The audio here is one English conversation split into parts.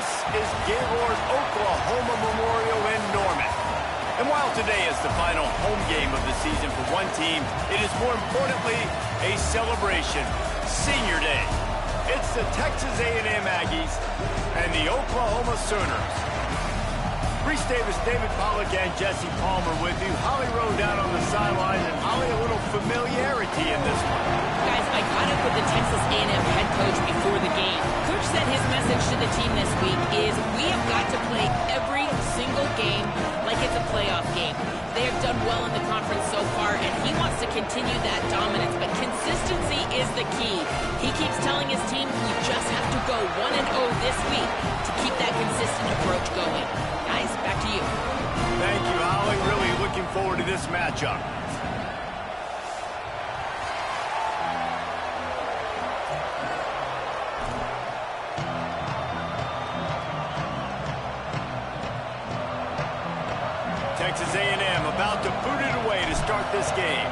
This is Gaylord Oklahoma Memorial in Norman. And while today is the final home game of the season for one team, it is more importantly a celebration, Senior Day. It's the Texas A&M Aggies and the Oklahoma Sooners. Reese Davis, David Pollack, and Jesse Palmer with you. Holly Rowe down on the sidelines, and Holly, a little familiarity in this one. Guys, I caught up with the Texas A&M head coach before the game. Coach said his message to the team this week is we have got to play every single game like it's a playoff game. They have done well in the conference so far, and he wants to continue that dominance, but consistency is the key. He keeps telling his team you just have to go 1-0 this week to keep that consistent approach going. Guys, back to you. Thank you, Holly. Really looking forward to this matchup. Texas A&M about to boot it away to start this game.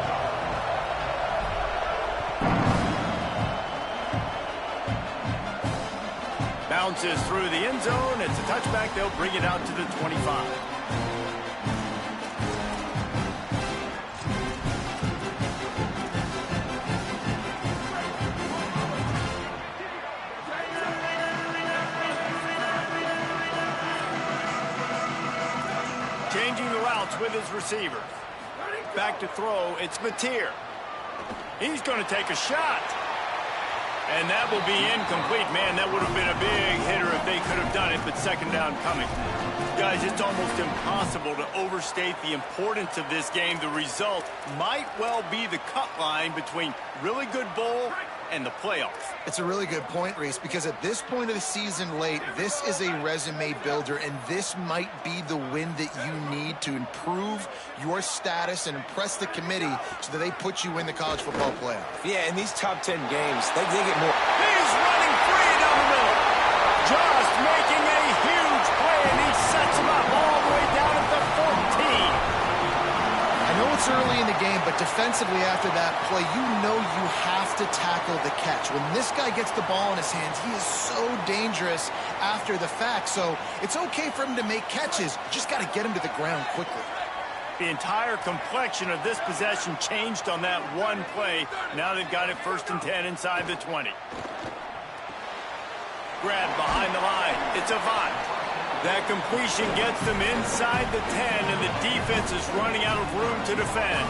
Bounces through the end zone. It's a touchback. They'll bring it out to the 25. Changing the routes with his receiver. Back to throw. It's Mateer. He's going to take a shot. And that will be incomplete. Man, that would have been a big hitter if they could have done it, but second down coming. Guys, it's almost impossible to overstate the importance of this game. The result might well be the cut line between really good bowl and the playoffs. It's a really good point, Reese, because at this point of the season late, this is a resume builder, and this might be the win that you need to improve your status and impress the committee so that they put you in the college football playoff. Yeah, in these top 10 games, they get more. He's running free down the middle. Just making a huge play, and he sets him up all the way down at the 14. I know it's early in the game, but defensively after that play, you know you have to tackle the catch. When this guy gets the ball in his hands, he is so dangerous after the fact. So it's okay for him to make catches. You just got to get him to the ground quickly. The entire complexion of this possession changed on that one play. Now they've got it 1st and 10 inside the 20. Grab behind the line. It's Avant. That completion gets them inside the 10, and the defense is running out of room to defend.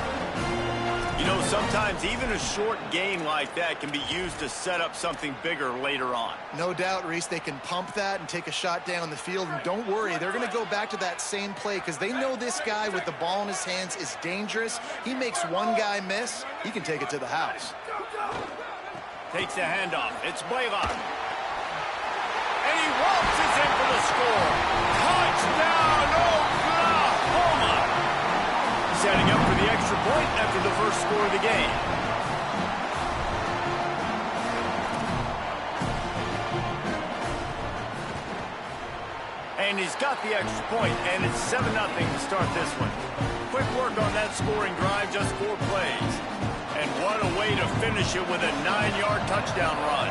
You know, sometimes even a short gain like that can be used to set up something bigger later on. No doubt, Reese, they can pump that and take a shot down the field. And don't worry, they're going to go back to that same play because they know this guy with the ball in his hands is dangerous. He makes one guy miss, he can take it to the house. Takes the handoff. It's Blaylock. And he waltzes in for the score. Touchdown, Oklahoma! Setting up for the extra point after the first score of the game. And he's got the extra point, and it's 7-0 to start this one. Quick work on that scoring drive, just 4 plays. And what a way to finish it with a 9-yard touchdown run.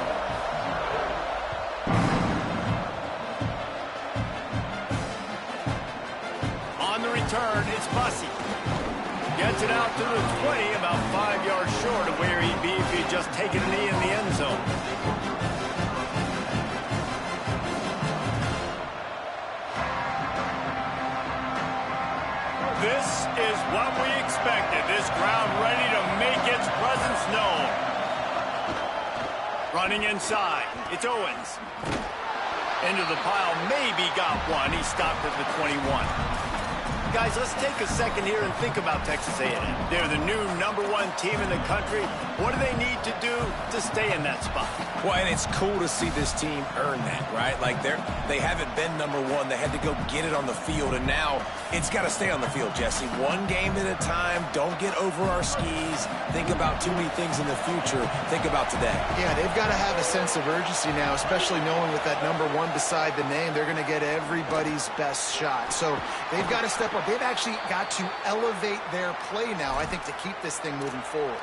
On the return, it's Bussey. Gets it out to the 20, about 5 yards short of where he'd be if he'd just taken a knee in the end zone. This is what we expected. This crowd ready to make its presence known. Running inside, it's Owens. Into the pile, maybe got one. He stopped at the 21. Guys, let's take a second here and think about Texas A&M. They're the new #1 team in the country. What do they need to do to stay in that spot? Well, and it's cool to see this team earn that, right? Like, they haven't been #1. They had to go get it on the field, and now it's got to stay on the field, Jesse. One game at a time. Don't get over our skis. Think about too many things in the future. Think about today. Yeah, they've got to have a sense of urgency now, especially knowing with that #1 beside the name, they're going to get everybody's best shot. So they've got to step up. They've actually got to elevate their play now, I think, to keep this thing moving forward.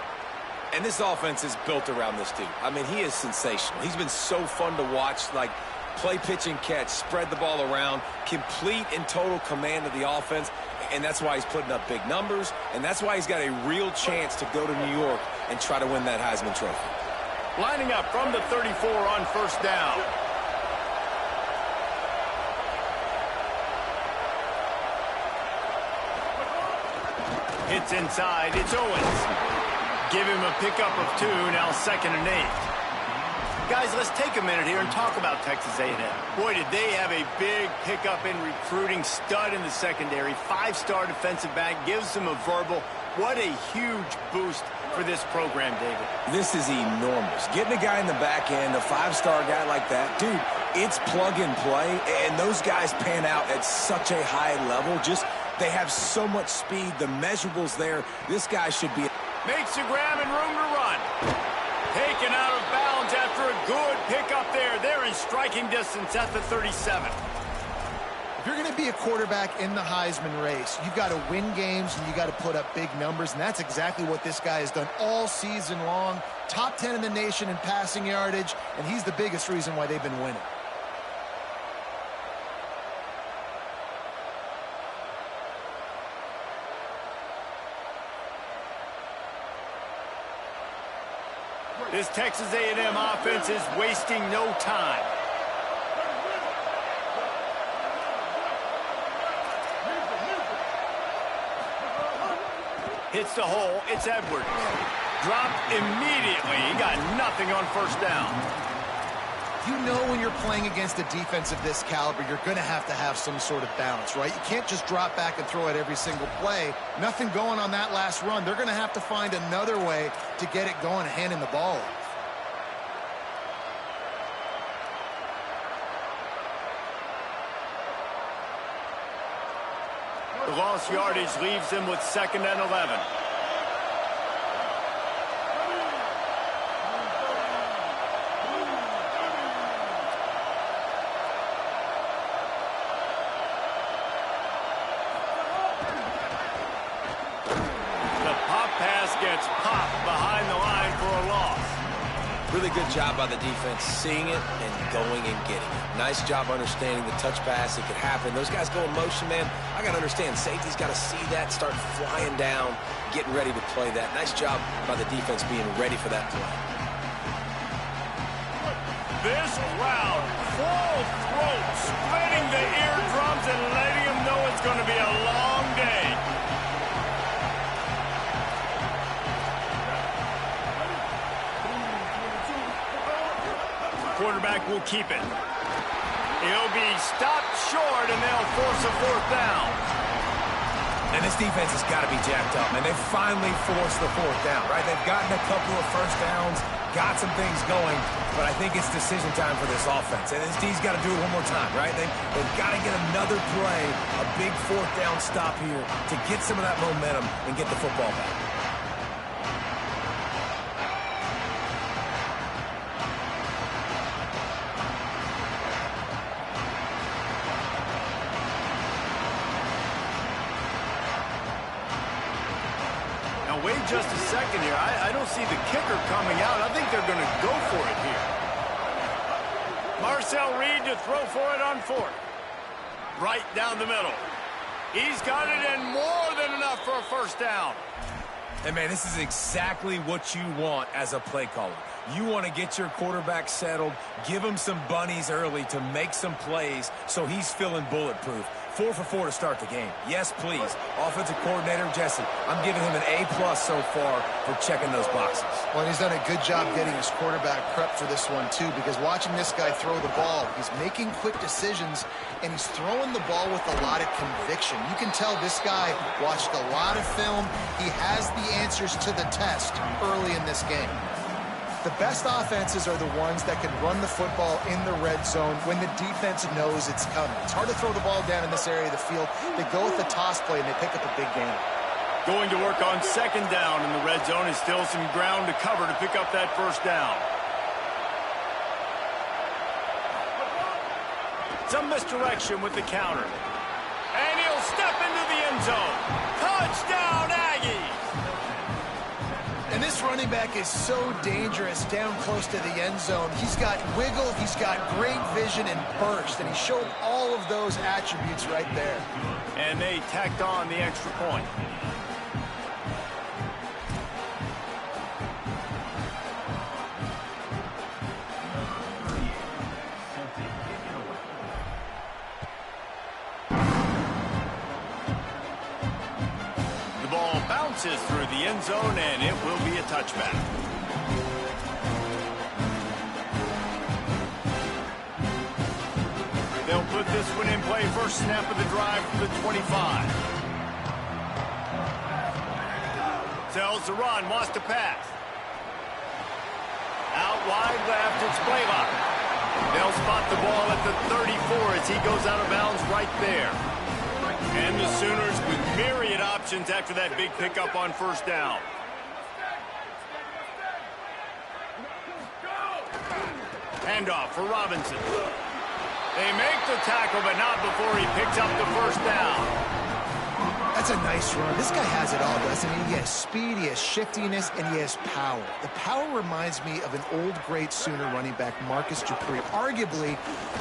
And this offense is built around this dude. I mean, he is sensational. He's been so fun to watch. Like, Play, pitch, and catch. Spread the ball around. Complete and total command of the offense. And that's why he's putting up big numbers. And that's why he's got a real chance to go to New York and try to win that Heisman Trophy. Lining up from the 34 on first down. Hits inside. It's Owens. Give him a pickup of 2, now 2nd and 8. Guys, let's take a minute here and talk about Texas A&M. Boy, did they have a big pickup in recruiting. Stud in the secondary. 5-star defensive back. Gives them a verbal. What a huge boost for this program, David. This is enormous. Getting a guy in the back end, a 5-star guy like that, dude, it's plug and play, and those guys pan out at such a high level. Just, they have so much speed. The measurables there, this guy should be... Makes the grab and room to run. Taken out of bounds after a good pickup there. They're in striking distance at the 37. If you're going to be a quarterback in the Heisman race, you've got to win games and you got to put up big numbers, and that's exactly what this guy has done all season long. Top 10 in the nation in passing yardage, and he's the biggest reason why they've been winning. This Texas A&M offense is wasting no time. Hits the hole. It's Edwards. Dropped immediately. He got nothing on first down. You know when you're playing against a defense of this caliber, you're going to have some sort of balance, right? You can't just drop back and throw it every single play. Nothing going on that last run. They're going to have to find another way to get it going, handing the ball off. The lost yardage leaves them with 2nd and 11. The pop pass gets popped behind the line for a loss. Really good job by the defense, seeing it and going and getting it. Nice job understanding the touch pass. It could happen. Those guys go in motion, man. I got to understand. Safety's got to see that, start flying down, getting ready to play that. Nice job by the defense being ready for that play. This crowd, full throat, splitting the eardrums and letting them know it's going to be a long day. Quarterback will keep it. He'll be stopped short, and they'll force a 4th down. And this defense has got to be jacked up, man. They finally forced the 4th down, right? They've gotten a couple of first downs, got some things going, but I think it's decision time for this offense. And this D's got to do it one more time, right? They've got to get another play, a big 4th down stop here to get some of that momentum and get the football back. Wait just a second here. I don't see the kicker coming out. I think they're going to go for it here. Marcel Reed to throw for it on 4th. Right down the middle. He's got it in more than enough for a first down. And, man, this is exactly what you want as a play caller. You want to get your quarterback settled, give him some bunnies early to make some plays so he's feeling bulletproof. 4 for 4 to start the game. Yes, please. Offensive coordinator Jesse, I'm giving him an A+ so far for checking those boxes. Well, he's done a good job getting his quarterback prepped for this one, too, because watching this guy throw the ball, he's making quick decisions, and he's throwing the ball with a lot of conviction. You can tell this guy watched a lot of film. He has the answers to the test early in this game. The best offenses are the ones that can run the football in the red zone when the defense knows it's coming. It's hard to throw the ball down in this area of the field. They go with the toss play, and they pick up a big gain. Going to work on 2nd down in the red zone. Is still some ground to cover to pick up that first down. Some misdirection with the counter. And he'll step into the end zone. Touchdown, Aggies! And this running back is so dangerous down close to the end zone. He's got wiggle, he's got great vision and burst, and he showed all of those attributes right there. And they tacked on the extra point. The ball bounces through the end zone, and it will be a touchback. They'll put this one in play. First snap of the drive from the 25. Tells the run, wants to pass. Out wide left, it's Blaylock. They'll spot the ball at the 34 as he goes out of bounds right there. And the Sooners with myriad options after that big pickup on first down. Handoff for Robinson. They make the tackle, but not before he picks up the first down. That's a nice run. This guy has it all, doesn't he? He has speed, he has shiftiness, and he has power. The power reminds me of an old, great Sooner running back, Marcus Dupree. Arguably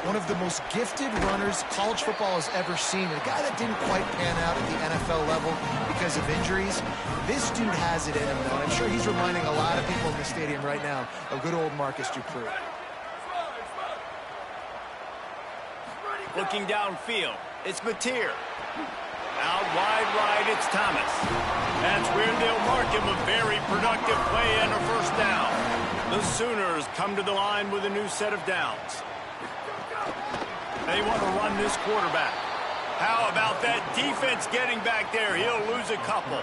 one of the most gifted runners college football has ever seen. A guy that didn't quite pan out at the NFL level because of injuries. This dude has it in him, though. I'm sure he's reminding a lot of people in the stadium right now of good old Marcus Dupree. Looking downfield, it's Mateer. Out wide right, it's Thomas. That's where they'll mark him a very productive play and a first down. The Sooners come to the line with a new set of downs. They want to run this quarterback. How about that defense getting back there? He'll lose a couple.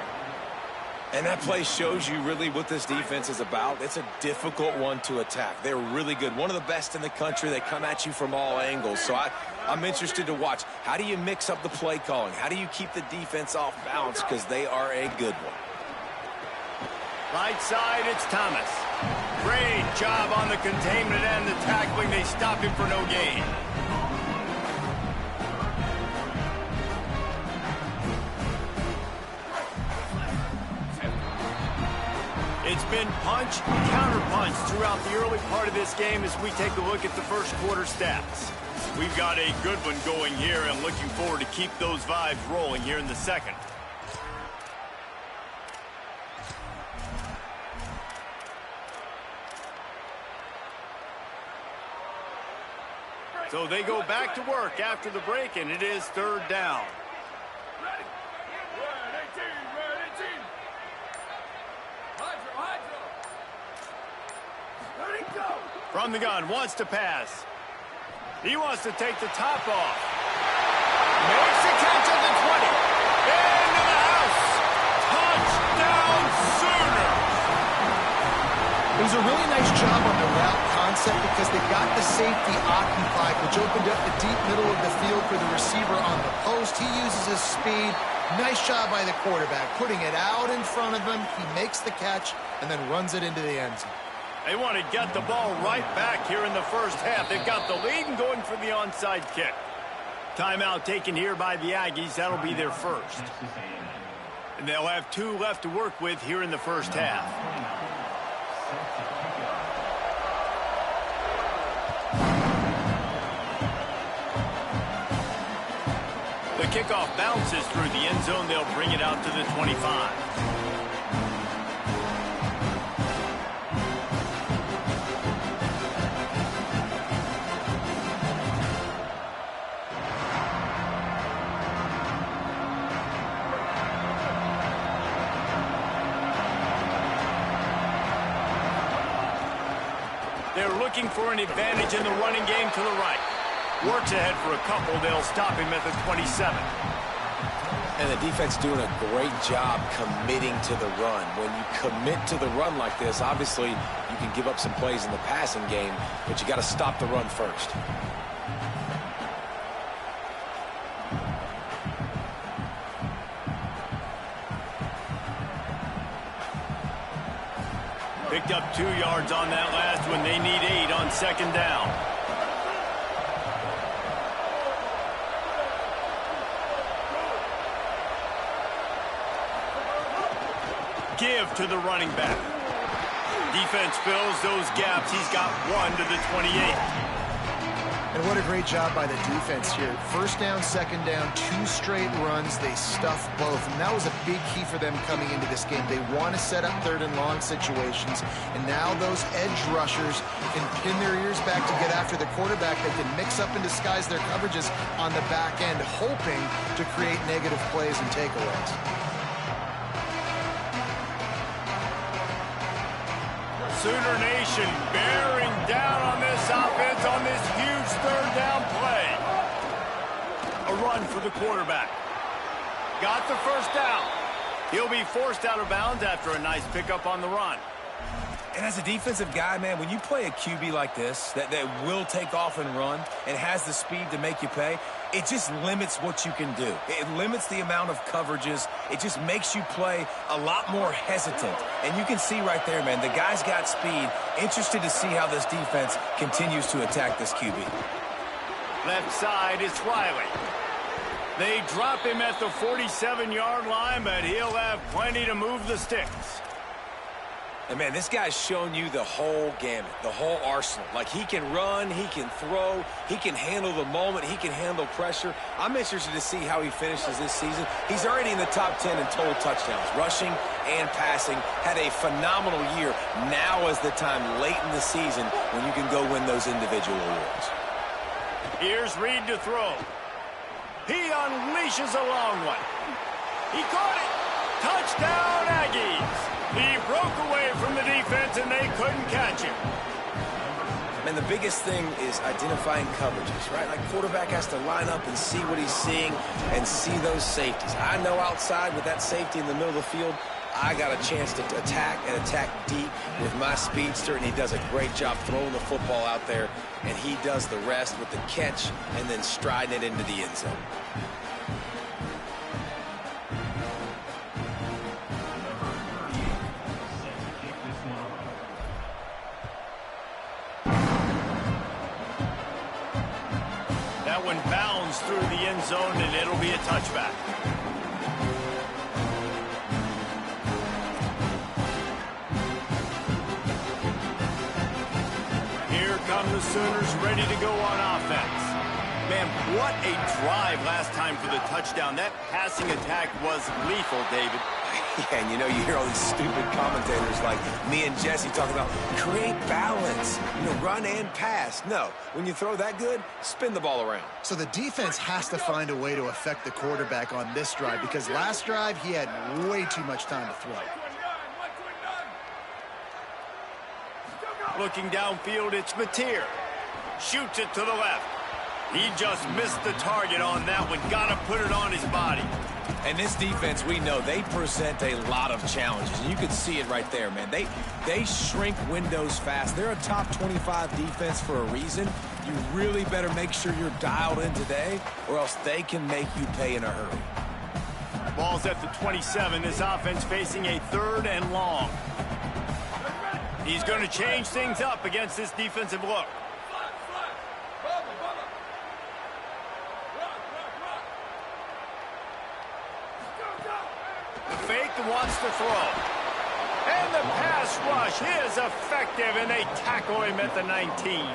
And that play shows you really what this defense is about. It's a difficult one to attack. They're really good. One of the best in the country. They come at you from all angles. So I'm interested to watch. How do you mix up the play calling? How do you keep the defense off balance? Because they are a good one. Right side, it's Thomas. Great job on the containment and the tackling. They stop him for no gain. It's been punch, counter-punch throughout the early part of this game as we take a look at the first quarter stats. We've got a good one going here and looking forward to keep those vibes rolling here in the second. So they go back to work after the break, and it is third down. From the gun, wants to pass. He wants to take the top off. Makes the catch at the 20. Into the house. Touchdown, Sooners. It was a really nice job on the route concept because they got the safety occupied, which opened up the deep middle of the field for the receiver on the post. He uses his speed. Nice job by the quarterback, putting it out in front of him. He makes the catch and then runs it into the end zone. They want to get the ball right back here in the first half. They've got the lead and going for the onside kick. Timeout taken here by the Aggies. That'll be their first. And they'll have 2 left to work with here in the first half. The kickoff bounces through the end zone. They'll bring it out to the 25. They're looking for an advantage in the running game to the right. Works ahead for a couple. They'll stop him at the 27. And the defense doing a great job committing to the run. When you commit to the run like this, obviously you can give up some plays in the passing game, but you got to stop the run first. Picked up 2 yards on that last one. They need 8 on second down. Give to the running back. Defense fills those gaps. He's got 1 to the 28. And what a great job by the defense here. First down, second down, 2 straight runs. They stuffed both. And that was a big key for them coming into this game. They want to set up third and long situations. And now those edge rushers can pin their ears back to get after the quarterback. They can mix up and disguise their coverages on the back end, hoping to create negative plays and takeaways. Sooner Nation bearing down on this offense on this huge third down play. A run for the quarterback. Got the first down. He'll be forced out of bounds after a nice pickup on the run. And as a defensive guy, man, when you play a QB like this that will take off and run and has the speed to make you pay, it just limits what you can do. It limits the amount of coverages. It just makes you play a lot more hesitant. And you can see right there, man, the guy's got speed. Interested to see how this defense continues to attack this QB. Left side is Riley. They drop him at the 47-yard line, but he'll have plenty to move the sticks. And, man, this guy's shown you the whole gamut, the whole arsenal. Like, he can run, he can throw, he can handle the moment, he can handle pressure. I'm interested to see how he finishes this season. He's already in the top 10 in total touchdowns, rushing and passing. Had a phenomenal year. Now is the time late in the season when you can go win those individual awards. Here's Reed to throw. He unleashes a long one. He caught it. Touchdown, Aggies. He broke away from the defense, and they couldn't catch him. Man, the biggest thing is identifying coverages, right? Like, quarterback has to line up and see what he's seeing and see those safeties. I know outside with that safety in the middle of the field, I got a chance to attack and attack deep with my speedster, and he does a great job throwing the football out there, and he does the rest with the catch and then striding it into the end zone. That one bounds through the end zone, and it'll be a touchback. Here come the Sooners ready to go on offense. Man, what a drive last time for the touchdown. That passing attack was lethal, David. Yeah, and you know, you hear all these stupid commentators like me and Jesse talking about create balance, run and pass. No, when you throw that good, spin the ball around. So the defense has to find a way to affect the quarterback on this drive because last drive he had way too much time to throw. Looking downfield, it's Mateer. Shoots it to the left. He just missed the target on that one. Got to put it on his body. And this defense, we know, they present a lot of challenges. And you can see it right there, man. They shrink windows fast. They're a top 25 defense for a reason. You really better make sure you're dialed in today, or else they can make you pay in a hurry. Ball's at the 27. This offense facing a third and long. He's going to change things up against this defensive look. Fake wants to throw. And the pass rush is effective, and they tackle him at the 19.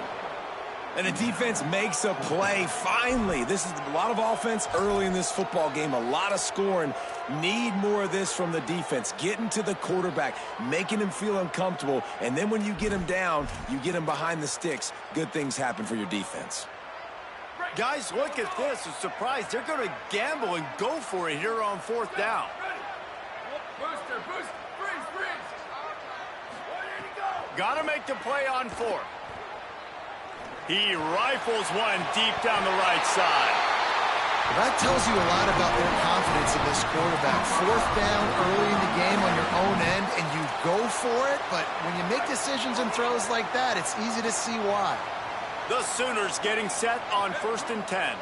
And the defense makes a play, finally. This is a lot of offense early in this football game, a lot of scoring. Need more of this from the defense. Getting to the quarterback, making him feel uncomfortable, and then when you get him down, you get him behind the sticks. Good things happen for your defense. Guys, look at this. A surprise. They're going to gamble and go for it here on fourth down. Got to make the play on fourth. He rifles one deep down the right side. That tells you a lot about their confidence in this quarterback. Fourth down early in the game on your own end, and you go for it, but when you make decisions and throws like that, it's easy to see why. The Sooners getting set on 1st and 10.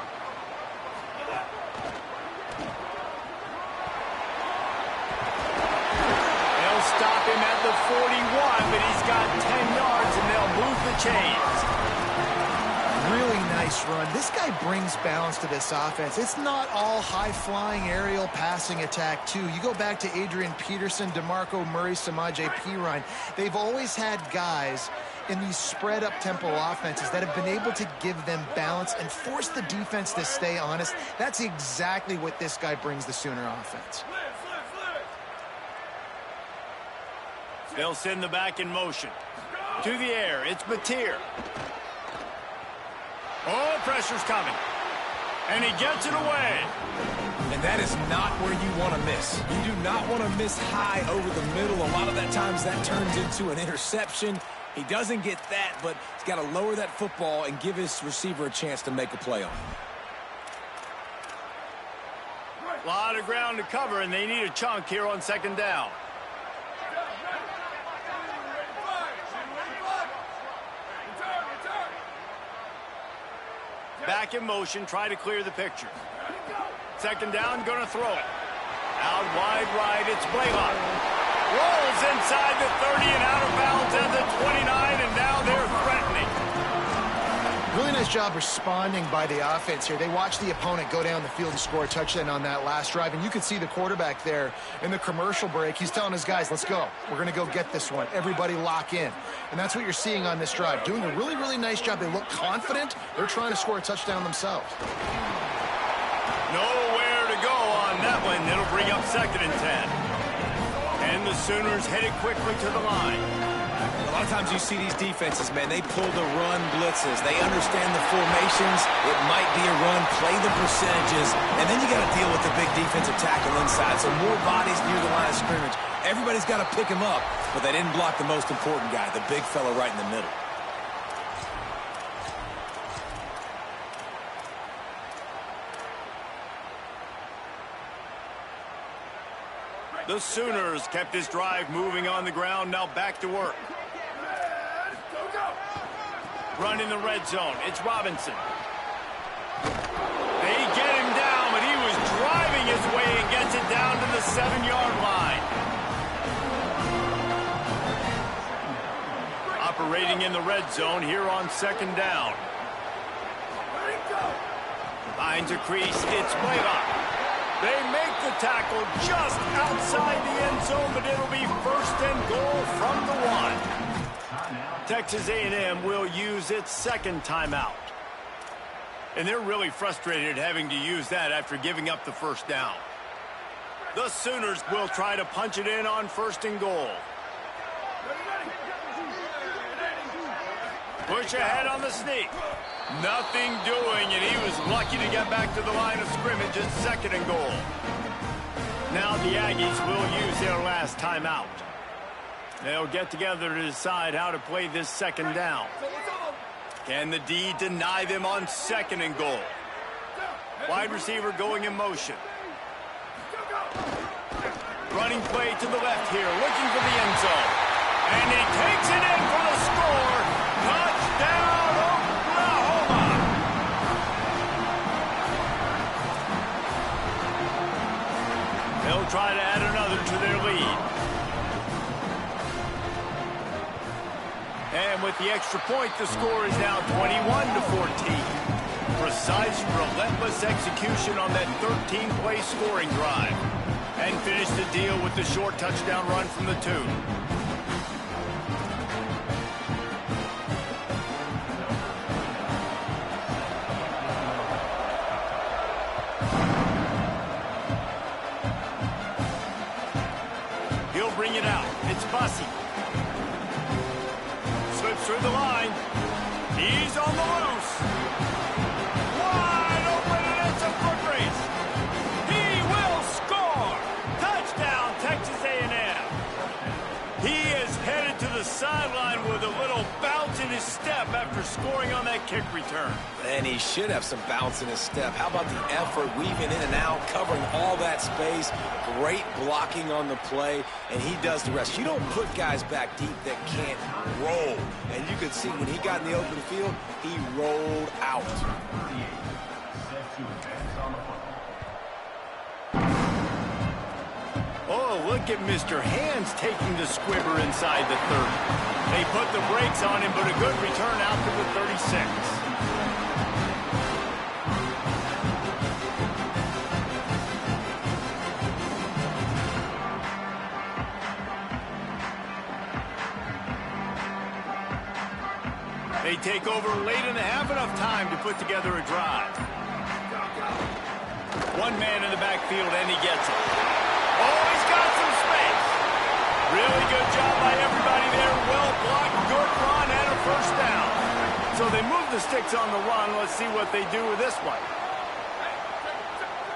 They'll stop him at the 41, but he's got 10 yards, and they'll move the chains. Really nice nice run. This guy brings balance to this offense. It's not all high-flying aerial passing attack, too. You go back to Adrian Peterson, DeMarco Murray, Samaje Perine. They've always had guys in these spread-up tempo offenses that have been able to give them balance and force the defense to stay honest. That's exactly what this guy brings the Sooner offense. They'll send the back in motion. To the air, it's Mateer. Oh, pressure's coming. And he gets it away. And that is not where you want to miss. You do not want to miss high over the middle. A lot of that times that turns into an interception. He doesn't get that, but he's got to lower that football and give his receiver a chance to make a play on it. A lot of ground to cover, and they need a chunk here on second down. Back in motion, try to clear the picture. Second down, going to throw it. Out wide right, it's Blaylock. Rolls inside the 30 and out of bounds at the 29, and now they're threatening. Really nice job responding by the offense here. They watched the opponent go down the field and score a touchdown on that last drive, and you could see the quarterback there in the commercial break. He's telling his guys, let's go. We're going to go get this one. Everybody lock in. And that's what you're seeing on this drive. Doing a really, really nice job. They look confident. They're trying to score a touchdown themselves. Nowhere to go on that one. It'll bring up second and 10. And the Sooners headed quickly to the line. A lot of times you see these defenses, man, they pull the run blitzes. They understand the formations. It might be a run, play the percentages, and then you got to deal with the big defensive tackle inside. So more bodies near the line of scrimmage. Everybody's got to pick him up, but they didn't block the most important guy, the big fella right in the middle. The Sooners kept this drive moving on the ground. Now back to work. Run in the red zone. It's Robinson. They get him down, but he was driving his way and gets it down to the 7-yard line. Operating in the red zone here on second down. Finds a crease. It's Blaylock. They make the tackle just outside the end zone, but it'll be first and goal from the 1. Texas A&M will use its second timeout. And they're really frustrated having to use that after giving up the first down. The Sooners will try to punch it in on first and goal. Push ahead on the sneak. Nothing doing, and he was lucky to get back to the line of scrimmage at second and goal. Now the Aggies will use their last timeout. They'll get together to decide how to play this second down. Can the D deny them on second and goal? Wide receiver going in motion. Running play to the left here, looking for the end zone. And he takes it in for the score. Touchdown, Oklahoma! They'll try to add another to their lead. And with the extra point, the score is now 21-14. Precise, relentless execution on that 13-play scoring drive. And finish the deal with the short touchdown run from the 2. He'll bring it out. It's Bussey. Slips through the line. He's on the loose. Wide open, and it's a foot race. He will score. Touchdown, Texas A&M. He is headed to the sideline with a little bounce in his step after scoring on that kick return. And he should have some bounce in his step. How about the effort, weaving in and out, covering all that space. Great blocking on the play, and he does the rest. You don't put guys back deep that can't roll. And you could see when he got in the open field, he rolled out. Oh, look at Mr. Hands taking the squibber inside the 30. They put the brakes on him, but a good return out to the 36. take over late in the half, enough time to put together a drive. One man in the backfield, and he gets it. Oh, he's got some space. Really good job by everybody there. Well blocked, good run, and a first down. So they move the sticks on the run. Let's see what they do with this one.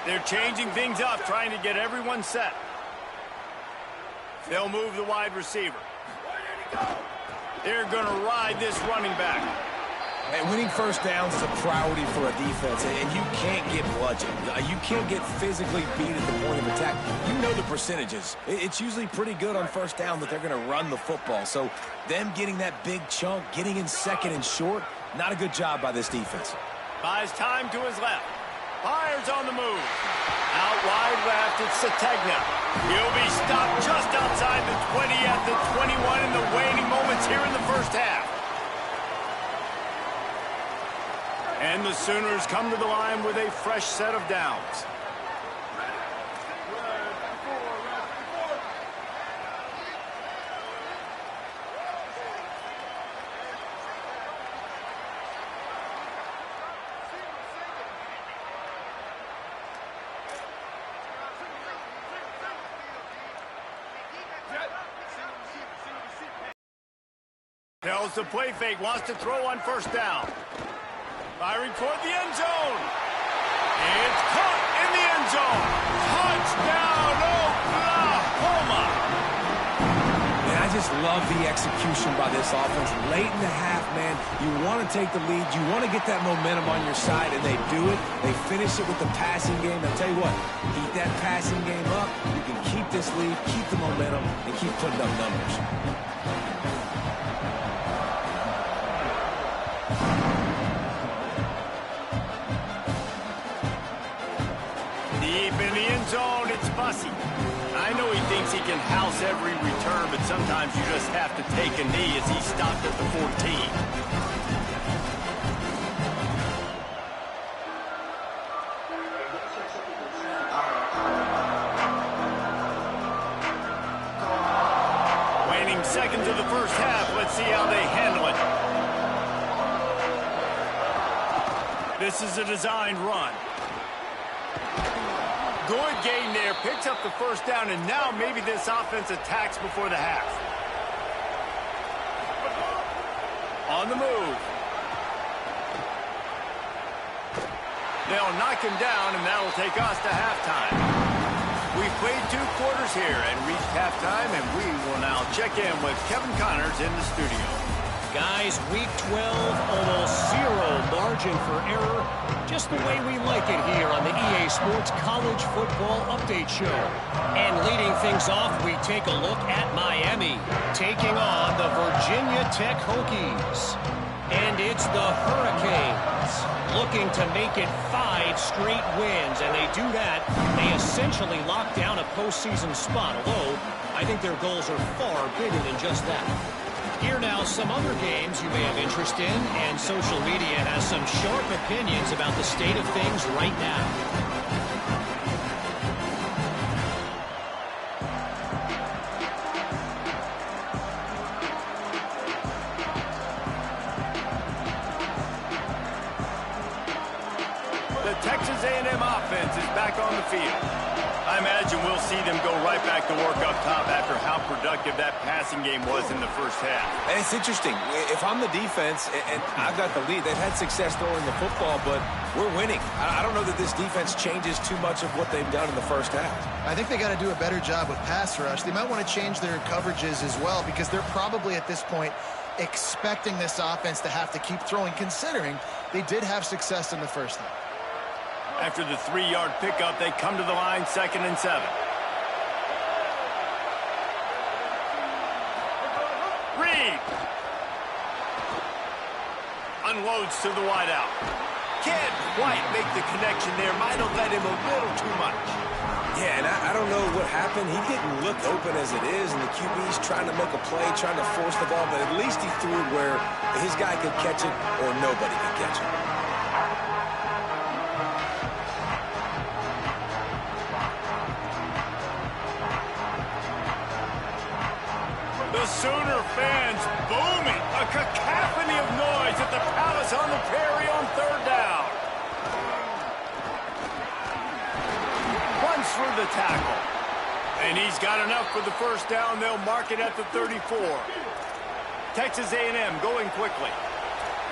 They're changing things up, trying to get everyone set. They'll move the wide receiver. They're going to ride this running back. And winning first downs is a priority for a defense, and you can't get bludgeoned. You can't get physically beat at the point of attack. You know the percentages. It's usually pretty good on first down that they're going to run the football. So them getting that big chunk, getting in second and short, not a good job by this defense. Buys time to his left. Fires on the move. Out wide left, it's Sategna. He'll be stopped just outside the 20 at the 21 in the waning moments here in the first half. And the Sooners come to the line with a fresh set of downs. Tells the play fake, wants to throw on first down. Firing toward the end zone. It's caught in the end zone. Touchdown, Oklahoma. Man, I just love the execution by this offense. Late in the half, man, you want to take the lead. You want to get that momentum on your side, and they do it. They finish it with the passing game. I'll tell you what, keep that passing game up. You can keep this lead, keep the momentum, and keep putting up numbers. Deep in the end zone, it's Bussy. I know he thinks he can house every return, but sometimes you just have to take a knee as he stopped at the 14. Waning seconds of the first half. Let's see how they handle it. This is a designed run. Good gain there, picks up the first down, and now maybe this offense attacks before the half. On the move. They'll knock him down, and that'll take us to halftime. We've played 2 quarters here and reached halftime, and we will now check in with Kevin Connors in the studio. Guys, week 12, almost zero margin for error. Just the way we like it here on the EA Sports College Football Update Show. And leading things off, we take a look at Miami, taking on the Virginia Tech Hokies. And it's the Hurricanes, looking to make it 5 straight wins. And they do that, they essentially lock down a postseason spot. Although, I think their goals are far bigger than just that. Here now, some other games you may have interest in, and social media has some sharp opinions about the state of things right now. The Texas A&M offense is back on the field. I imagine we'll see them go right back to work up top after how productive that passing game was in the first half. And it's interesting. If I'm the defense and I've got the lead, they've had success throwing the football, but we're winning. I don't know that this defense changes too much of what they've done in the first half. I think they got to do a better job with pass rush. They might want to change their coverages as well, because they're probably at this point expecting this offense to have to keep throwing, considering they did have success in the first half. After the 3-yard pickup, they come to the line 2nd and 7. Reed unloads to the wideout. Can't quite make the connection there. Might have led him a little too much. Yeah, and I don't know what happened. He didn't look open as it is, and the QB's trying to make a play, trying to force the ball, but at least he threw it where his guy could catch it or nobody could catch it. The Sooner fans booming, a cacophony of noise at the pass on the carry on third down. Runs through the tackle. And he's got enough for the first down. They'll mark it at the 34. Texas A&M going quickly.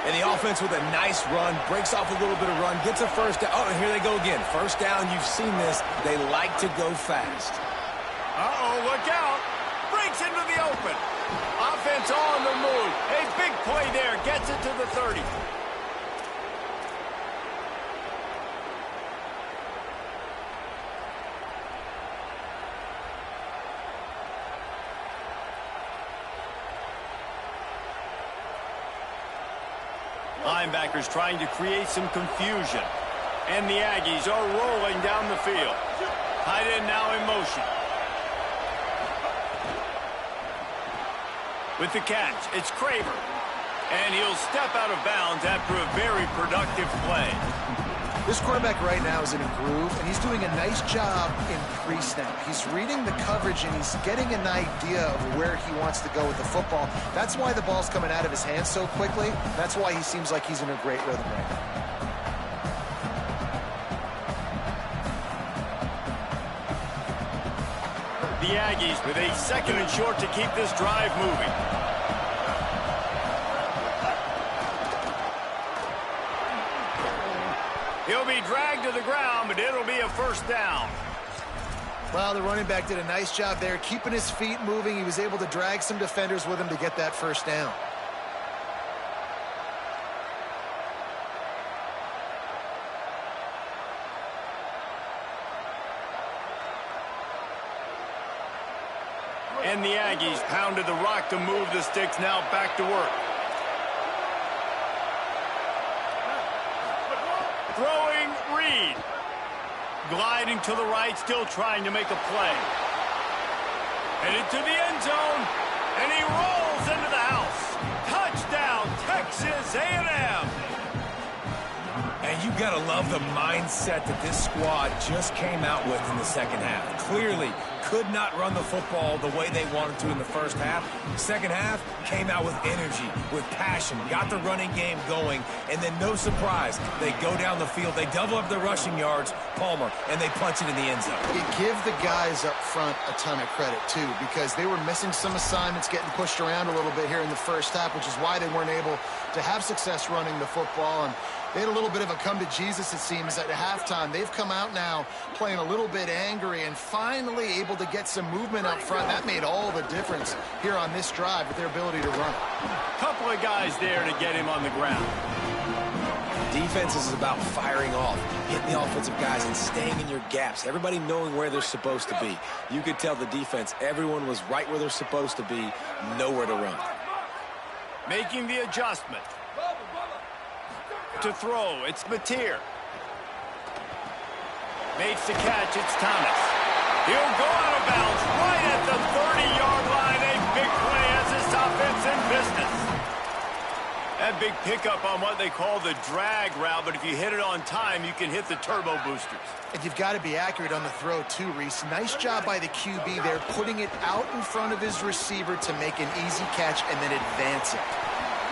And the offense with a nice run, breaks off a little bit of run, gets a first down. Oh, and here they go again. First down, you've seen this. They like to go fast. Uh-oh, look out. Breaks into the open. Offense on the move. A big play there. Gets it to the 30. Linebackers trying to create some confusion. And the Aggies are rolling down the field. Tight end now in motion. With the catch, it's Craver. And he'll step out of bounds after a very productive play. This quarterback right now is in a groove, and he's doing a nice job in pre-snap. He's reading the coverage, and he's getting an idea of where he wants to go with the football. That's why the ball's coming out of his hands so quickly. That's why he seems like he's in a great rhythm right now. The Aggies with a second and short to keep this drive moving. He'll be dragged to the ground, but it'll be a first down. Well, the running back did a nice job there, keeping his feet moving. He was able to drag some defenders with him to get that first down. And the Aggies pounded the rock to move the sticks. Now back to work. Throwing Reed. Gliding to the right, still trying to make a play. Headed to the end zone, and he rolls into the house. Touchdown, Texas A&M. And you got to love the mindset that this squad just came out with in the second half. Clearly could not run the football the way they wanted to in the first half. Second half came out with energy, with passion, got the running game going, and then no surprise, they go down the field, they double up their rushing yards, Palmer, and they punch it in the end zone. You give the guys up front a ton of credit, too, because they were missing some assignments, getting pushed around a little bit here in the first half, which is why they weren't able to have success running the football. And they had a little bit of a come to Jesus, it seems, at halftime. They've come out now playing a little bit angry and finally able to get some movement up front. That made all the difference here on this drive with their ability to run. Couple of guys there to get him on the ground. Defense is about firing off, hitting the offensive guys and staying in your gaps. Everybody knowing where they're supposed to be. You could tell the defense, everyone was right where they're supposed to be, nowhere to run. Making the adjustment. To throw, it's Mateer. Makes the catch, it's Thomas. He'll go out of bounds right at the 30-yard line. A big play as this offense in business. That big pickup on what they call the drag route, but if you hit it on time, you can hit the turbo boosters. And you've got to be accurate on the throw, too, Reese. Nice job by the QB there, putting it out in front of his receiver to make an easy catch and then advance it.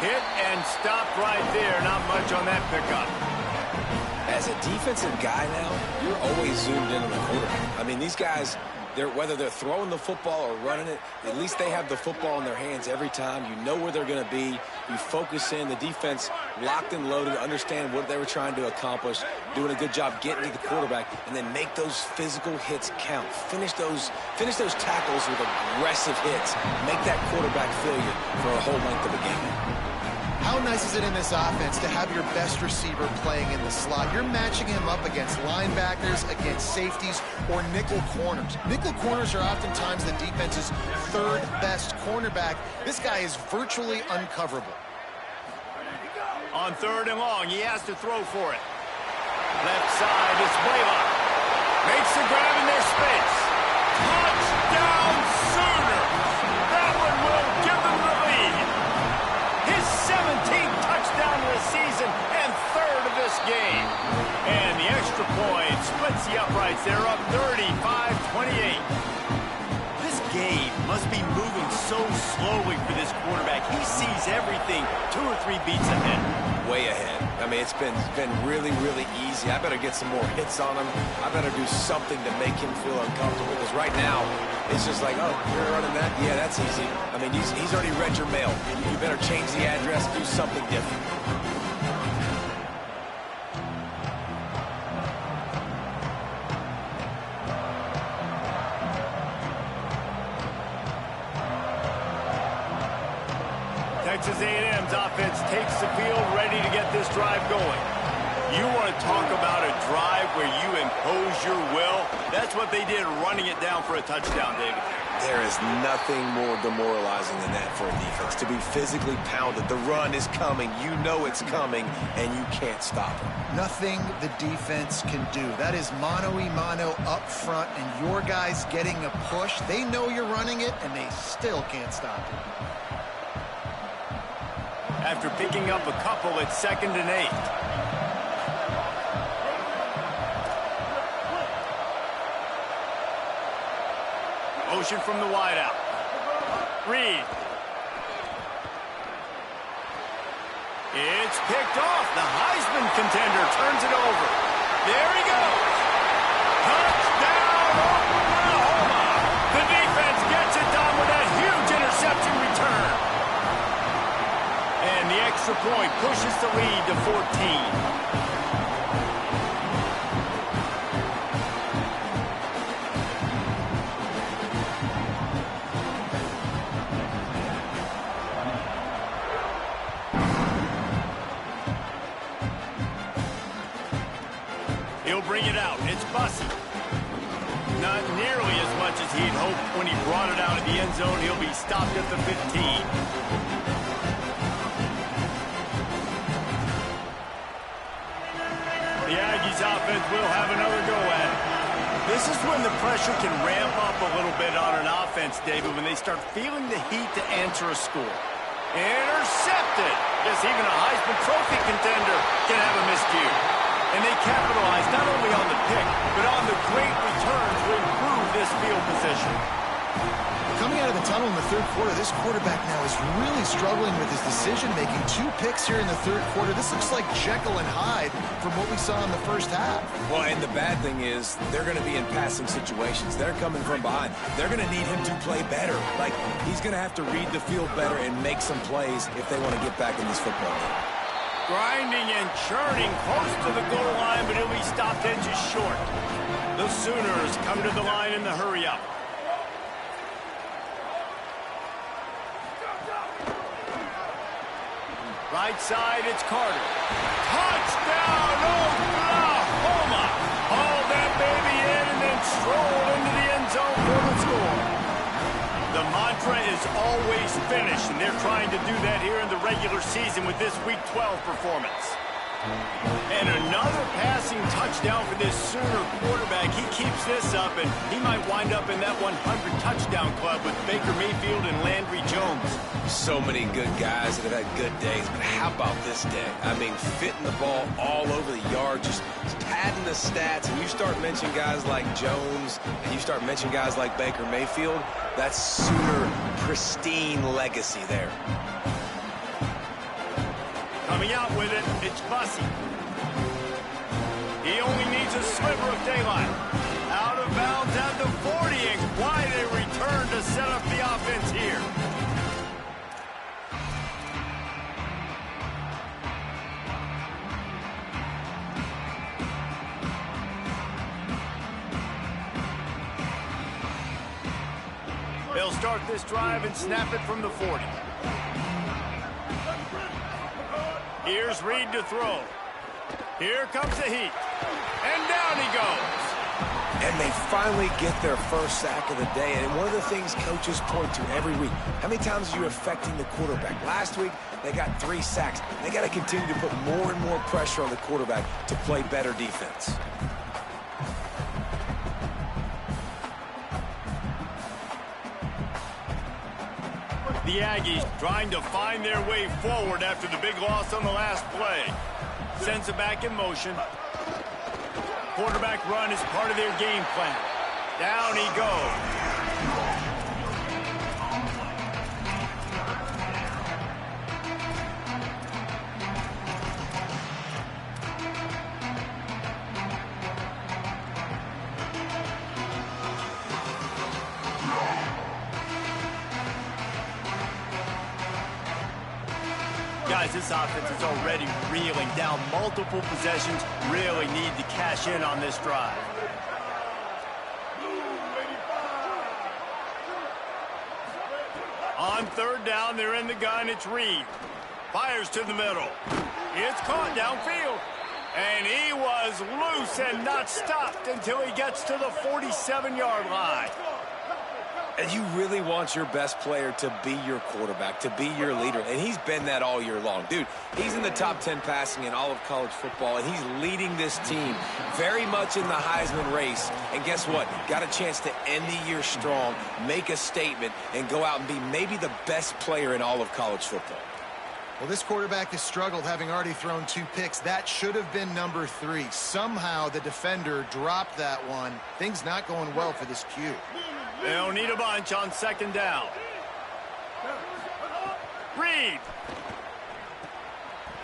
Hit and stop right there. Not much on that pickup. As a defensive guy now, you're always zoomed in on the quarterback. I mean, these guys, whether they're throwing the football or running it, at least they have the football in their hands every time. You know where they're going to be. You focus in. The defense locked and loaded, understand what they were trying to accomplish, doing a good job getting to the quarterback, and then make those physical hits count. Finish those tackles with aggressive hits. Make that quarterback feel you for a whole length of a game. How nice is it in this offense to have your best receiver playing in the slot? You're matching him up against linebackers, against safeties, or nickel corners. Nickel corners are oftentimes the defense's third best cornerback. This guy is virtually uncoverable. On third and long, he has to throw for it. Left side, it's Blaylock. Makes the grab in their space. Touchdown Sooners! That one will give them the lead. His 17th touchdown of the season and third of this game. And the extra point splits the uprights. They're up 35-28. This game must be moving so slowly for this quarterback. He sees everything 2 or 3 beats ahead. Way ahead. I mean, it's been really, really easy. I better get some more hits on him. I better do something to make him feel uncomfortable, because right now, it's just like, oh, you're running that? Yeah, that's easy. I mean, he's already read your mail. You better change the address, do something different. Texas A&M's offense takes the field, ready to get this drive going. You want to talk about a drive where you impose your will? That's what they did, running it down for a touchdown, David. There is nothing more demoralizing than that for a defense, to be physically pounded. The run is coming. You know it's coming, and you can't stop it. Nothing the defense can do. That is mano-a-mano up front, and your guys getting a push. They know you're running it, and they still can't stop it. After picking up a couple, it's 2nd and 8. Motion from the wideout. Reed. It's picked off. The Heisman contender turns it over. There he goes. Touchdown, Oklahoma. The defense gets it done with that huge interception return. And the extra point pushes the lead to 14. He'll bring it out. It's Bussey. Not nearly as much as he'd hoped when he brought it out of the end zone. He'll be stopped at the 15. The Aggies offense will have another go at it. This is when the pressure can ramp up a little bit on an offense, David, when they start feeling the heat to answer a score. Intercepted. Yes, even a Heisman Trophy contender can have a miscue. And they capitalize not only on the pick, but on the great return to improve this field position. Coming out of the tunnel in the 3rd quarter, this quarterback now is really struggling with his decision-making. 2 picks here in the 3rd quarter. This looks like Jekyll and Hyde from what we saw in the first half. Well, and the bad thing is they're going to be in passing situations. They're coming from behind. They're going to need him to play better. Like, he's going to have to read the field better and make some plays if they want to get back in this football game. Grinding and churning close to the goal line, but he'll be stopped edges short. The Sooners come to the line in the hurry-up. Right side, it's Carter. Touchdown, Oklahoma! Haul that baby in and then stroll into the end zone for the score. The mantra is always finish, and they're trying to do that here in the regular season with this Week 12 performance. And another passing touchdown for this Sooner quarterback. He keeps this up, and he might wind up in that 100-touchdown club with Baker Mayfield and Landry Jones. So many good guys that have had good days, but how about this day? I mean, fitting the ball all over the yard, just padding the stats, and you start mentioning guys like Jones, and you start mentioning guys like Baker Mayfield, that's Sooner pristine legacy there. Coming out with it, it's Bussey. He only needs a sliver of daylight. Out of bounds at the 40, and quite a return to set up the offense here. They'll start this drive and snap it from the 40. Here's Reed to throw. Here comes the heat. And down he goes. And they finally get their first sack of the day. And one of the things coaches point to every week, how many times are you affecting the quarterback? Last week, they got 3 sacks. They got to continue to put more and more pressure on the quarterback to play better defense. The Aggies trying to find their way forward after the big loss on the last play. Sends it back in motion. Quarterback run is part of their game plan. Down he goes. realize this offense is already reeling down multiple possessions, really need to cash in on this drive. On third down, they're in the gun. It's Reed. Fires to the middle. It's caught downfield. And he was loose and not stopped until he gets to the 47-yard line. And you really want your best player to be your quarterback, to be your leader. And he's been that all year long. Dude, he's in the top 10 passing in all of college football, and he's leading this team very much in the Heisman race. And guess what? Got a chance to end the year strong, make a statement, and go out and be maybe the best player in all of college football. Well, this quarterback has struggled, having already thrown 2 picks. That should have been number 3. Somehow the defender dropped that one. Things not going well for this Q. They'll need a bunch on second down. Reed.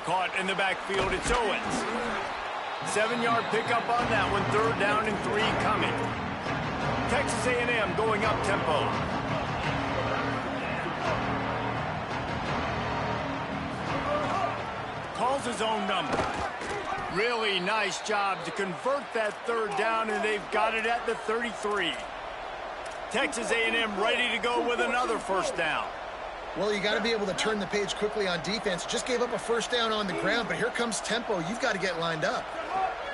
Caught in the backfield, it's Owens. 7-yard pickup on that one, third down and 3 coming. Texas A&M going up tempo. Calls his own number. Really nice job to convert that third down, and they've got it at the 33. Texas A&M ready to go with another first down. Well, you got to be able to turn the page quickly on defense. Just gave up a first down on the ground, but here comes tempo. You've got to get lined up.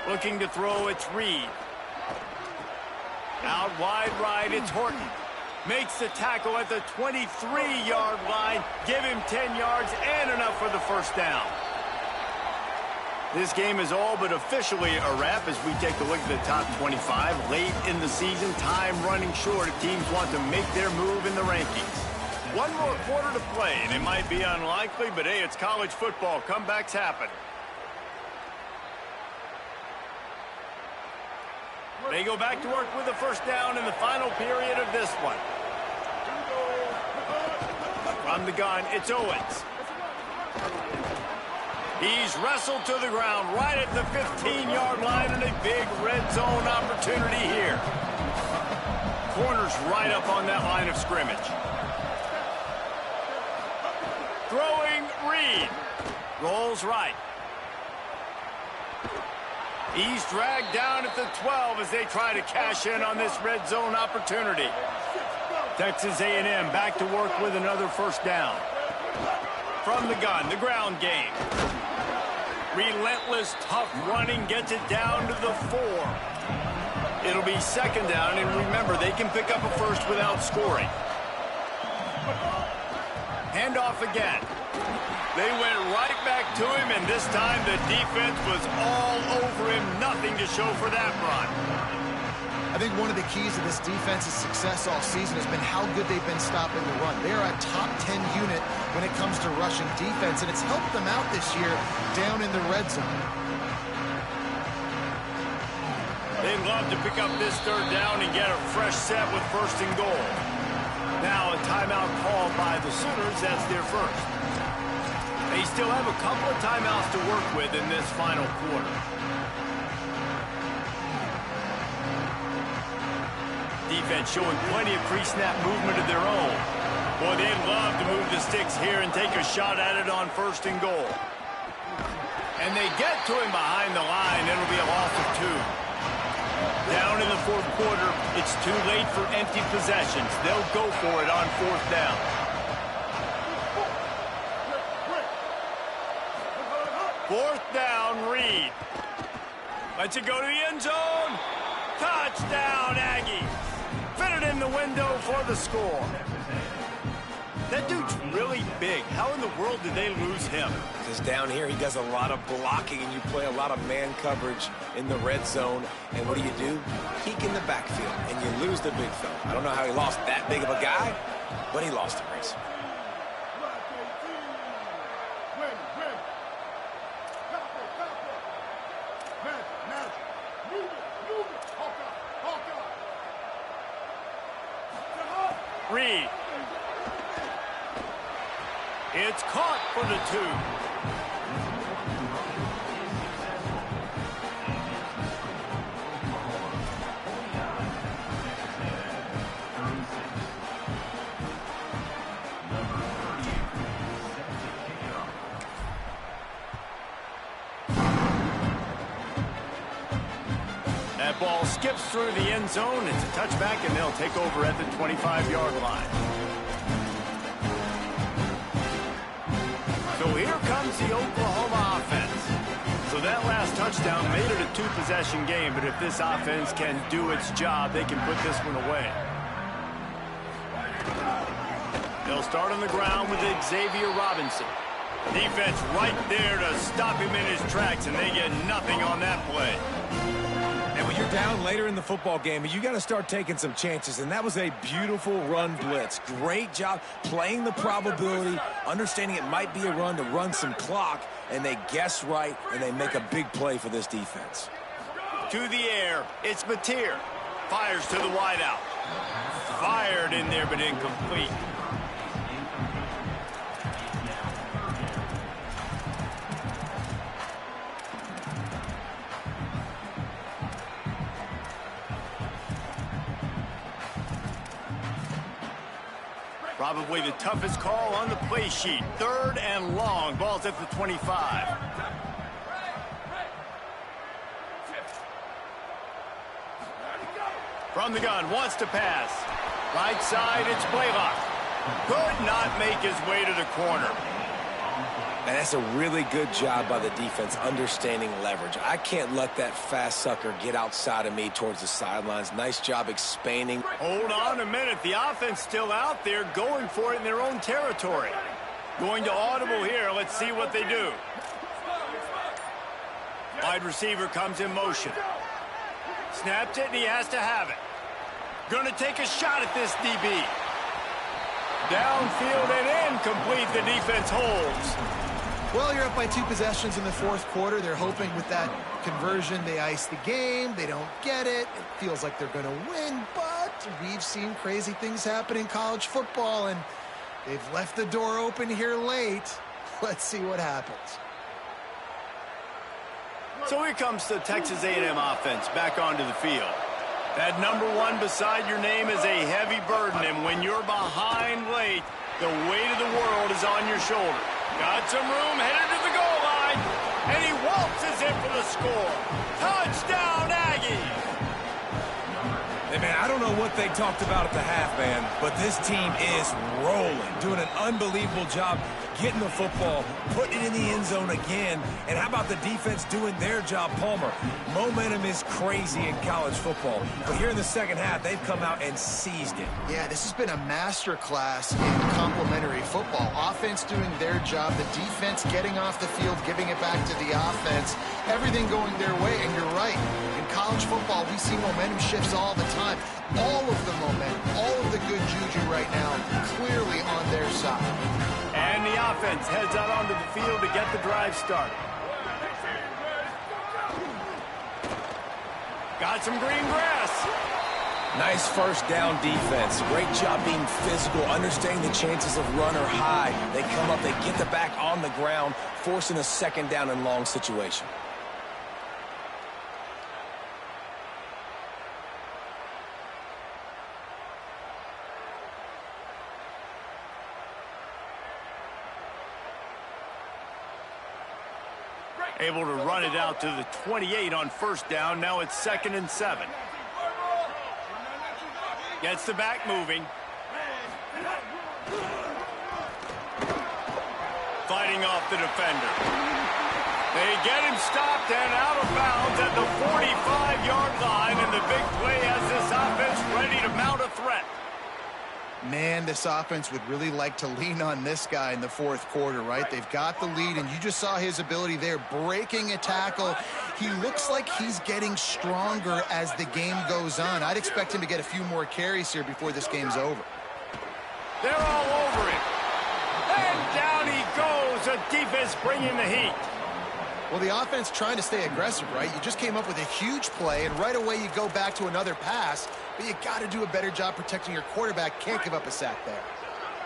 Looking to throw, it's Reed. Out wide right, it's Horton. Makes the tackle at the 23-yard line. Give him 10 yards and enough for the first down. This game is all but officially a wrap as we take a look at the top 25. Late in the season, time running short if teams want to make their move in the rankings. One more quarter to play, and it might be unlikely, but hey, it's college football. Comebacks happen. They go back to work with the first down in the final period of this one. From the gun, it's Owens. He's wrestled to the ground right at the 15-yard line, and a big red zone opportunity here. Corners right up on that line of scrimmage. Throwing Reed. Rolls right. He's dragged down at the 12 as they try to cash in on this red zone opportunity. Texas A&M back to work with another first down. From the gun, the ground game. Relentless, tough running gets it down to the 4. It'll be second down, and remember, they can pick up a first without scoring. Handoff again. They went right back to him, and this time the defense was all over him. Nothing to show for that run. I think one of the keys of this defense's success all season has been how good they've been stopping the run. They are a top 10 unit when it comes to rushing defense, and it's helped them out this year down in the red zone. They'd love to pick up this third down and get a fresh set with first and goal. Now a timeout call by the Sooners. That's their first. They still have a couple of timeouts to work with in this final quarter. Defense showing plenty of pre-snap movement of their own. Boy, they'd love to move the sticks here and take a shot at it on first and goal. And they get to him behind the line. It'll be a loss of 2. Down in the fourth quarter, it's too late for empty possessions. They'll go for it on fourth down. Fourth down, Reed. Lets it go to the end zone. Touchdown, Aggies. Fit it in the window for the score. That dude's really big. How in the world did they lose him? Because down here, he does a lot of blocking, and you play a lot of man coverage in the red zone. And what do? Peek in the backfield, and you lose the big fella. I don't know how he lost that big of a guy, but he lost the race. Reed. It's caught for the 2. That ball skips through the end zone. It's a touchback, and they'll take over at the 25-yard line. So here comes the Oklahoma offense. So that last touchdown made it a two-possession game, but if this offense can do its job, they can put this one away. They'll start on the ground with Xavier Robinson. Defense right there to stop him in his tracks, and they get nothing on that play. And when you're down later in the football game, you got to start taking some chances, and that was a beautiful run blitz. Great job playing the probability, understanding it might be a run to run some clock, and they guess right, and they make a big play for this defense. To the air, it's Mateer. Fires to the wideout. Fired in there, but incomplete. Probably the toughest call on the play sheet. 3rd and long. Ball's at the 25. From the gun, wants to pass. Right side, it's Blaylock. Could not make his way to the corner. And that's a really good job by the defense, understanding leverage. I can't let that fast sucker get outside of me towards the sidelines. Nice job expanding. Hold on a minute. The offense still out there going for it in their own territory. Going to audible here. Let's see what they do. Wide receiver comes in motion. Snapped it, and he has to have it. Going to take a shot at this DB. Downfield and incomplete. The defense holds. Well, you're up by 2 possessions in the 4th quarter. They're hoping with that conversion they ice the game. They don't get it. It feels like they're going to win, but we've seen crazy things happen in college football, and they've left the door open here late. Let's see what happens. So here comes the Texas A&M offense back onto the field. That number 1 beside your name is a heavy burden, and when you're behind late, the weight of the world is on your shoulder. Got some room, headed to the goal line, and he waltzes in for the score. Touchdown, Aggies! Hey, man, I don't know what they talked about at the half, man, but this team is rolling, doing an unbelievable job getting the football, putting it in the end zone again, and how about the defense doing their job, Palmer? Momentum is crazy in college football, but here in the second half, they've come out and seized it. Yeah, this has been a master class in complementary football. Offense doing their job, the defense getting off the field, giving it back to the offense, everything going their way, and you're right. In college football, we see momentum shifts all the time. All of the momentum, all of the good juju right now, clearly on their side. And the offense heads out onto the field to get the drive started. Got some green grass. Nice first down defense. Great job being physical, understanding the chances of run or high. They come up, they get the back on the ground, forcing a 2nd down and long situation. Able to run it out to the 28 on 1st down. Now it's 2nd and 7. Gets the back moving. Fighting off the defender. They get him stopped and out of bounds at the 45-yard line, and the big play has this offense ready to mount a threat. Man, this offense would really like to lean on this guy in the 4th quarter, right? They've got the lead, and you just saw his ability there, breaking a tackle. He looks like he's getting stronger as the game goes on. I'd expect him to get a few more carries here before this game's over. They're all over him. And down he goes. The defense bringing the heat. Well, the offense trying to stay aggressive, right? You just came up with a huge play, and right away you go back to another pass, but you got to do a better job protecting your quarterback. Can't give up a sack there.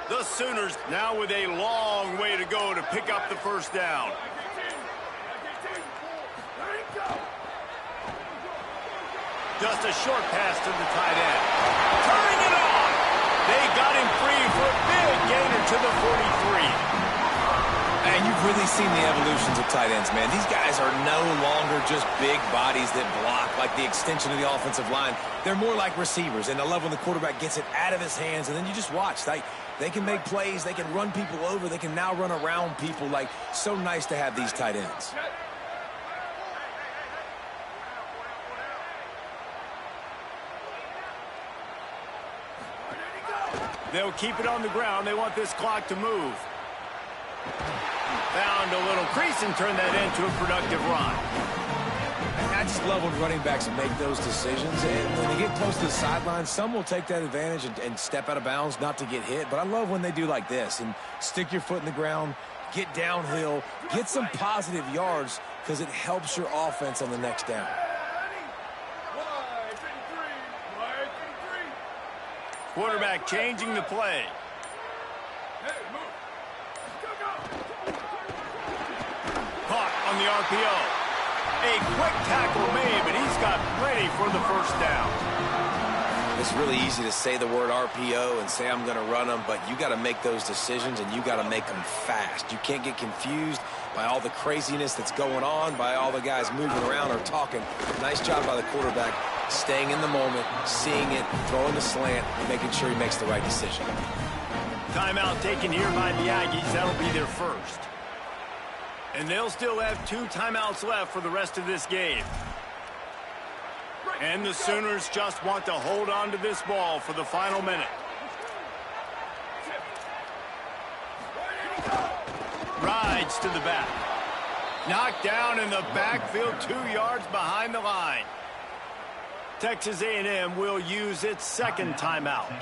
The Sooners now with a long way to go to pick up the 1st down. Just a short pass to the tight end. Turning it on. They got him free for a big gainer to the 43. And And you've really seen the evolutions of tight ends, man. These guys are no longer just big bodies that block like the extension of the offensive line. They're more like receivers, and I love when the quarterback gets it out of his hands, and then you just watch. They can make plays. They can run people over. They can now run around people. Like, so nice to have these tight ends. They'll keep it on the ground. They want this clock to move. Found a little crease and turned that into a productive run. I just love when running backs make those decisions. And when they get close to the sideline, some will take that advantage and step out of bounds not to get hit. But I love when they do like this and stick your foot in the ground, get downhill, get some positive yards because it helps your offense on the next down. Quarterback changing the play. Caught on the RPO. A quick tackle made, but he's got plenty for the first down. It's really easy to say the word RPO and say I'm going to run them, but you got to make those decisions and you got to make them fast. You can't get confused by all the craziness that's going on, by all the guys moving around or talking. Nice job by the quarterback, staying in the moment, seeing it, throwing the slant, making sure he makes the right decision. Timeout taken here by the Aggies. That'll be their first. And they'll still have 2 timeouts left for the rest of this game. And the Sooners just want to hold on to this ball for the final minute. Rides to the back. Knocked down in the backfield, 2 yards behind the line. Texas A&M will use its second timeout.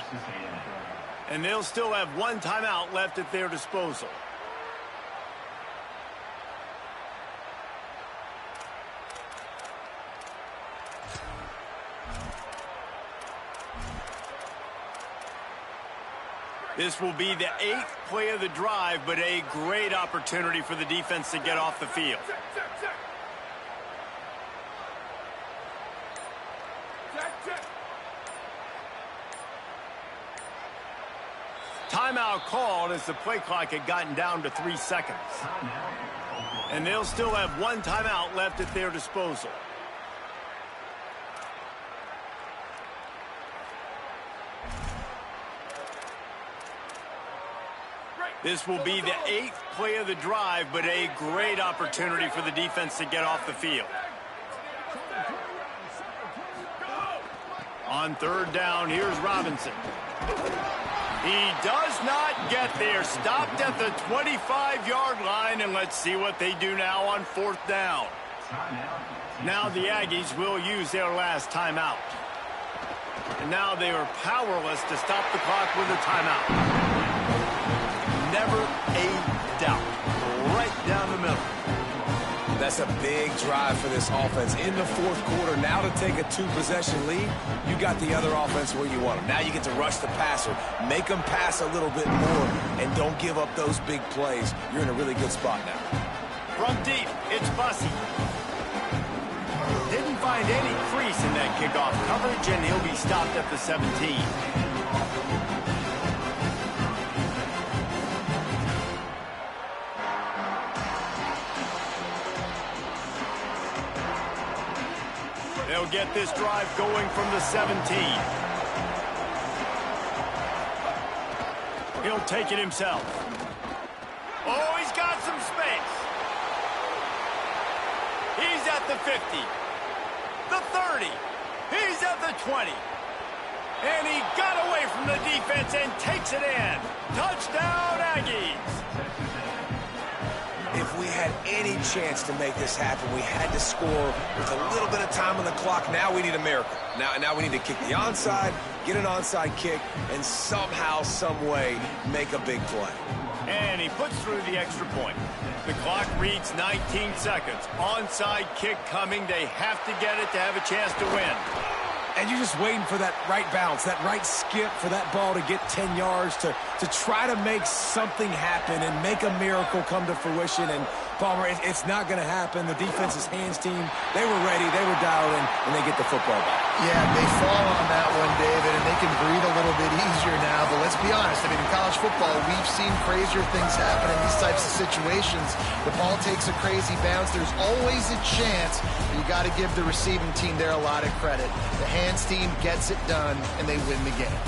And they'll still have 1 timeout left at their disposal. This will be the 8th play of the drive, but a great opportunity for the defense to get off the field. Timeout called as the play clock had gotten down to 3 seconds. And they'll still have 1 timeout left at their disposal. This will be the 8th play of the drive, but a great opportunity for the defense to get off the field. On 3rd down, here's Robinson. He does not get there. Stopped at the 25-yard line, and let's see what they do now on 4th down. Now the Aggies will use their last timeout. And now they are powerless to stop the clock with a timeout. Never a doubt. Right down the middle. That's a big drive for this offense in the 4th quarter. Now to take a 2-possession lead, you got the other offense where you want them. Now you get to rush the passer, make them pass a little bit more, and don't give up those big plays. You're in a really good spot now. From deep, it's Bussey. Didn't find any crease in that kickoff coverage, and he'll be stopped at the 17. They'll get this drive going from the 17. He'll take it himself. Oh, he's got some space. He's at the 50. The 30. He's at the 20. And he got away from the defense and takes it in. Touchdown, Aggies. If we had any chance to make this happen, we had to score with a little bit of time on the clock. Now we need a miracle. Now we need to kick the onside, get an onside kick, and somehow, some way, make a big play. And he puts through the extra point. The clock reads 19 seconds. Onside kick coming. They have to get it to have a chance to win. And you're just waiting for that right bounce, that right skip for that ball to get 10 yards to try to make something happen and make a miracle come to fruition. And Palmer, it's not going to happen. The defense's hands team, they were ready, they were dialed in, and they get the football back. Yeah, they fall on that one, David, and they can breathe a little bit easier now. But let's be honest, I mean, in college football, we've seen crazier things happen in these types of situations. The ball takes a crazy bounce. There's always a chance, but you got to give the receiving team there a lot of credit. The hands team gets it done, and they win the game.